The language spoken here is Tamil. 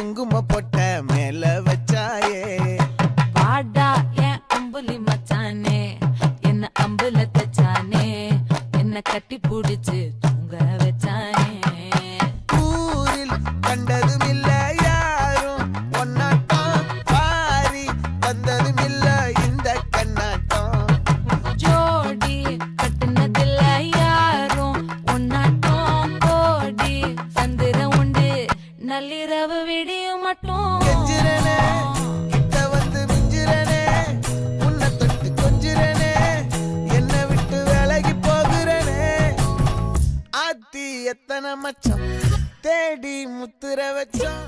குங்கும பொட்ட மேல வச்சாயே வாடா என் அம்புலி மச்சானே என்ன அம்புல தச்சானே என்ன கட்டி புடிச்சு தூங்க வச்சானே ஊரில் கண்டதும் இல்ல யாரும் ஒன்னாட்டம் பாரி வந்ததும் இல்ல இந்த கண்ணாட்டம் ஜோடி கட்டுனதில்ல யாரும் ஒன்னாட்டம் கோடி சந்திரம் உண்டு நள்ளிரவு விடியும் மட்டும் கெஞ்சிரனே கிட்ட வந்து மிஞ்சிரனே உன்னை தொட்டு கொஞ்சிரனே என்னை விட்டு விலகி போகிறனே ஆத்தி எத்தனை மச்சம் தேடி முத்துற வச்சோம்